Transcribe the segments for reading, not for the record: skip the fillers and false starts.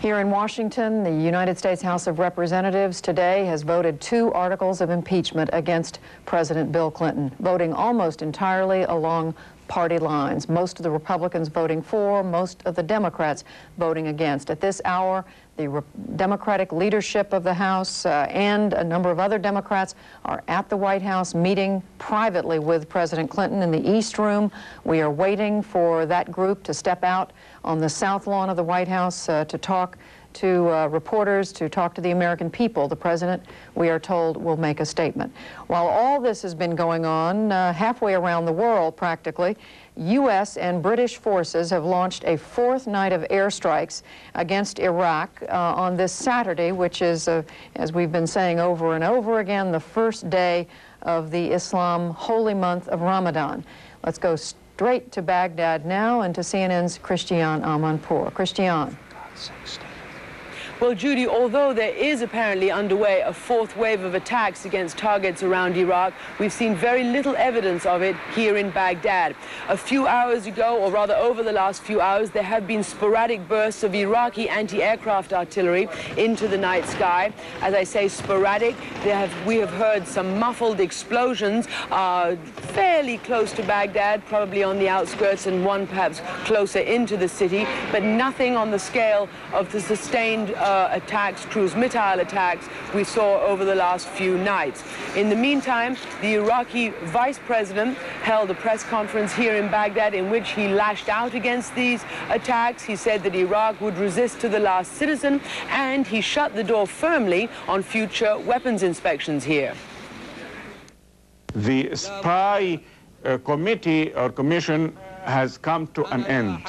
Here in Washington, the United States House of Representatives today has voted 2 articles of impeachment against President Bill Clinton, voting almost entirely along party lines. Most of the Republicans voting for, most of the Democrats voting against. At this hour, the Democratic leadership of the House and a number of other Democrats are at the White House meeting privately with President Clinton in the East Room. We are waiting for that group to step out on the South Lawn of the White House to talk to reporters, to talk to the American people. The President, we are told, will make a statement. While all this has been going on, halfway around the world practically, U.S. and British forces have launched a 4th night of airstrikes against Iraq on this Saturday, which is, as we've been saying over and over again, the first day of the Islam holy month of Ramadan. Let's go straight to Baghdad now and to CNN's Christiane Amanpour. Christiane. Well, Judy, although there is apparently underway a 4th wave of attacks against targets around Iraq, we've seen very little evidence of it here in Baghdad. A few hours ago, or rather over the last few hours, there have been sporadic bursts of Iraqi anti-aircraft artillery into the night sky. As I say, sporadic. We have heard some muffled explosions fairly close to Baghdad, probably on the outskirts, and one perhaps closer into the city, but nothing on the scale of the sustained attacks, cruise missile attacks we saw over the last few nights. In the meantime, the Iraqi vice president held a press conference here in Baghdad in which he lashed out against these attacks. He said that Iraq would resist to the last citizen, and he shut the door firmly on future weapons inspections here. The spy committee or commission has come to an end.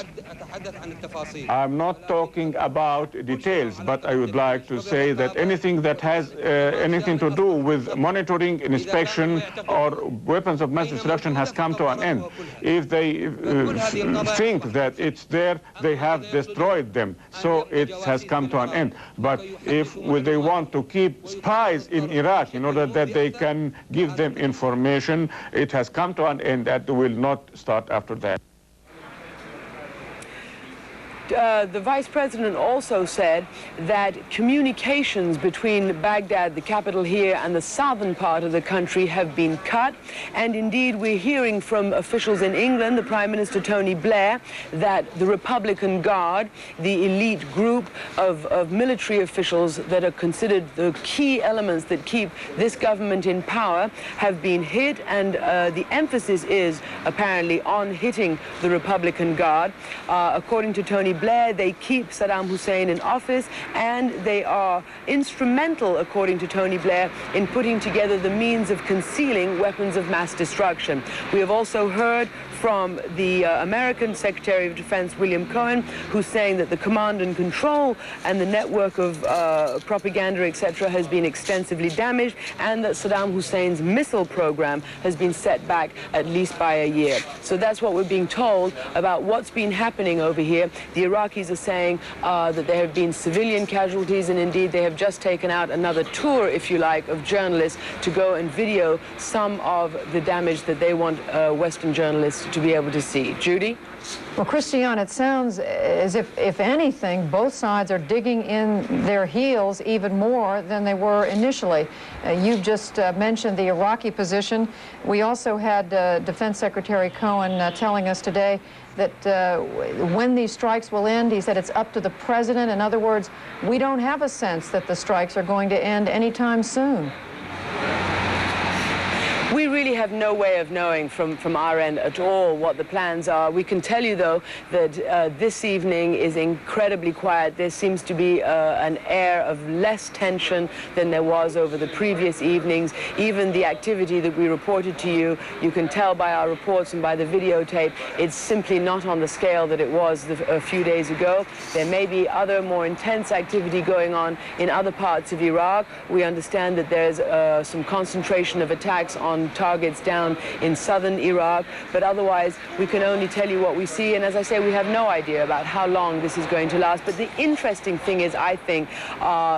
I'm not talking about details, but I would like to say that anything that has anything to do with monitoring, inspection, or weapons of mass destruction has come to an end. If they think that it's there, they have destroyed them, so it has come to an end. But if they want to keep spies in Iraq in order that they can give them information, it has come to an end that will not start after that. The vice president also said that communications between Baghdad, the capital here, and the southern part of the country have been cut. And indeed, we're hearing from officials in England, the Prime Minister Tony Blair, that the Republican Guard, the elite group of military officials that are considered the key elements that keep this government in power, have been hit, and the emphasis is apparently on hitting the Republican Guard. According to Tony Blair, they keep Saddam Hussein in office, and they are instrumental, according to Tony Blair, in putting together the means of concealing weapons of mass destruction. We have also heard from the American Secretary of Defense, William Cohen, who's saying that the command and control and the network of propaganda, etc., has been extensively damaged, and that Saddam Hussein's missile program has been set back at least by a year. So that's what we're being told about what's been happening over here. The Iraqis are saying that there have been civilian casualties, and indeed they have just taken out another tour, if you like, of journalists to go and video some of the damage that they want Western journalists to be able to see. Judy? Well, Christiane, it sounds as if anything, both sides are digging in their heels even more than they were initially. You've just mentioned the Iraqi position. We also had Defense Secretary Cohen telling us today that when these strikes will end, he said it's up to the president. In other words, we don't have a sense that the strikes are going to end anytime soon. We really have no way of knowing from our end at all what the plans are. We can tell you, though, that this evening is incredibly quiet. There seems to be an air of less tension than there was over the previous evenings. Even the activity that we reported to you, you can tell by our reports and by the videotape, it's simply not on the scale that it was a few days ago. There may be other more intense activity going on in other parts of Iraq. We understand that there's some concentration of attacks on targets down in southern Iraq, but otherwise we can only tell you what we see, and as I say, we have no idea about how long this is going to last. But the interesting thing is, I think,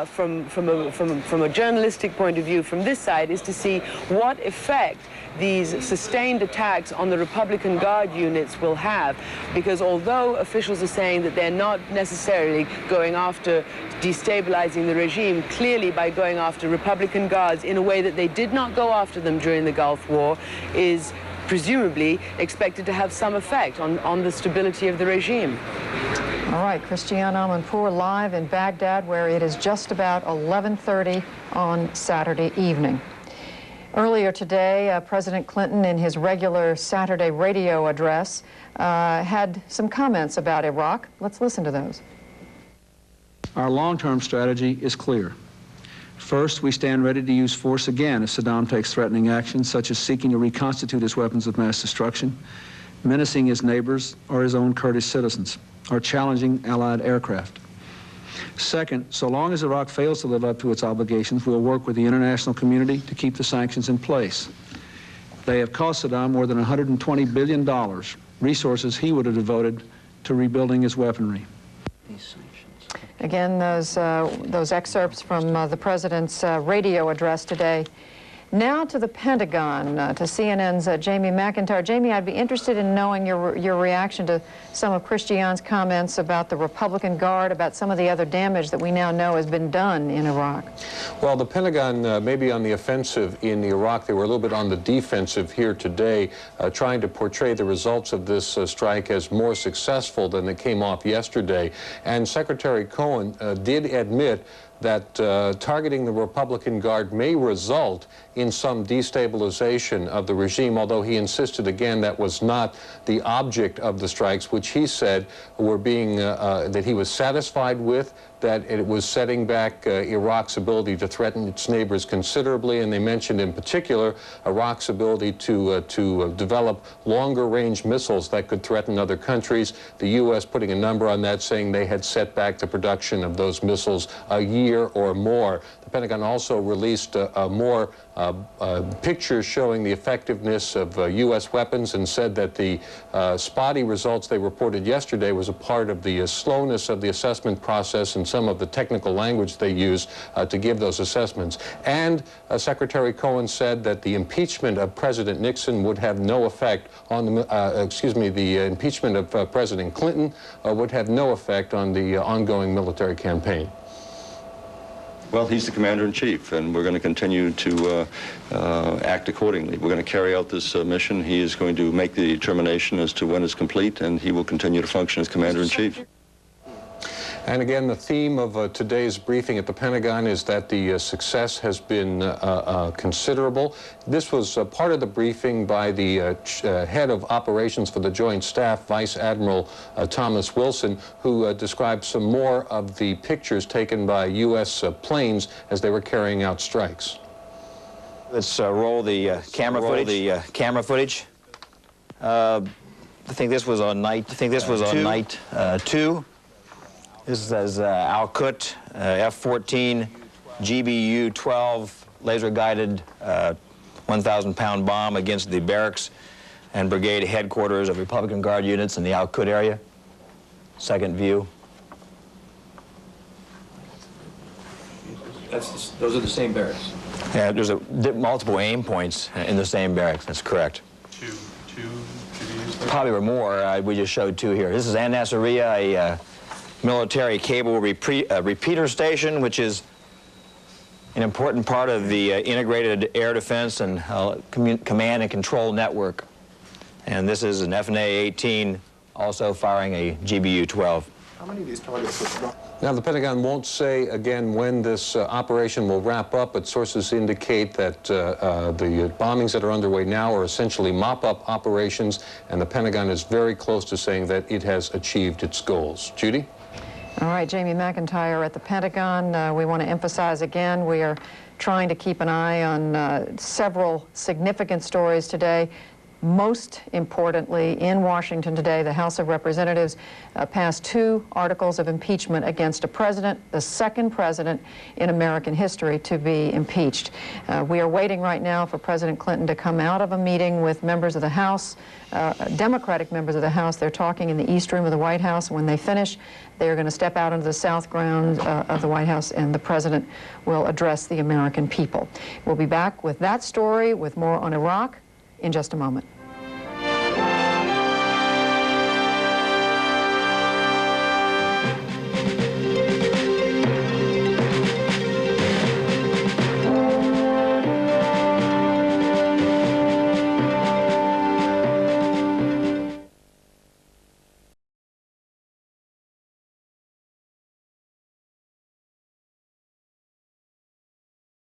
from a journalistic point of view from this side, is to see what effect these sustained attacks on the Republican Guard units will have, because although officials are saying that they're not necessarily going after destabilizing the regime, clearly by going after Republican Guards in a way that they did not go after them during the Gulf War is presumably expected to have some effect on the stability of the regime. All right, Christiane Amanpour live in Baghdad, where it is just about 11:30 on Saturday evening. Earlier today, President Clinton, in his regular Saturday radio address, had some comments about Iraq. Let's listen to those. Our long-term strategy is clear. First, we stand ready to use force again if Saddam takes threatening actions, such as seeking to reconstitute his weapons of mass destruction, menacing his neighbors or his own Kurdish citizens, or challenging Allied aircraft. Second, so long as Iraq fails to live up to its obligations, we'll work with the international community to keep the sanctions in place. They have cost Saddam more than $120 billion, resources he would have devoted to rebuilding his weaponry. Again, those excerpts from the President's radio address today. Now to the Pentagon, to CNN's Jamie McIntyre. Jamie, I'd be interested in knowing your reaction to some of Christiane's comments about the Republican Guard, about some of the other damage that we now know has been done in Iraq. Well, the Pentagon may be on the offensive in Iraq. They were a little bit on the defensive here today, trying to portray the results of this strike as more successful than they came off yesterday. And Secretary Cohen did admit that targeting the Republican Guard may result in some destabilization of the regime, although he insisted again that was not the object of the strikes, which he said were being, that he was satisfied with, that it was setting back Iraq's ability to threaten its neighbors considerably, and they mentioned in particular Iraq's ability to develop longer-range missiles that could threaten other countries. The U.S. putting a number on that, saying they had set back the production of those missiles a year or more. The Pentagon also released more pictures showing the effectiveness of U.S. weapons and said that the spotty results they reported yesterday was a part of the slowness of the assessment process and some of the technical language they use to give those assessments. And Secretary Cohen said that the impeachment of President Nixon would have no effect on the, the impeachment of President Clinton would have no effect on the ongoing military campaign. Well, he's the commander-in-chief, and we're going to continue to act accordingly. We're going to carry out this mission. He is going to make the determination as to when it's complete, and he will continue to function as commander-in-chief. And again, the theme of today's briefing at the Pentagon is that the success has been considerable. This was part of the briefing by the head of operations for the Joint Staff, Vice Admiral Thomas Wilson, who described some more of the pictures taken by U.S. Planes as they were carrying out strikes. Let's roll the camera footage. I think this was on night. Night 2. This is Al-Qut F-14 GBU-12 laser-guided 1,000-pound bomb against the barracks and brigade headquarters of Republican Guard units in the Al-Qut area. Second view. Those are the same barracks. Yeah, there's multiple aim points in the same barracks. That's correct. Two Probably were more. We just showed 2 here. This is An Nasiriyah, a military cable repeater station, which is an important part of the integrated air defense and command and control network. And this is an FNA-18 also firing a GBU-12. How many of these targets were struck? Now, the Pentagon won't say again when this operation will wrap up, but sources indicate that the bombings that are underway now are essentially mop-up operations, and the Pentagon is very close to saying that it has achieved its goals. Judy? All right, Jamie McIntyre at the Pentagon. We want to emphasize again, we are trying to keep an eye on several significant stories today. Most importantly, in Washington today, the House of Representatives passed 2 articles of impeachment against a president, the second president in American history to be impeached. We are waiting right now for President Clinton to come out of a meeting with members of the House, Democratic members of the House. They're talking in the East Room of the White House. When they finish, they're going to step out into the South grounds of the White House, and the president will address the American people. We'll be back with that story, with more on Iraq, in just a moment.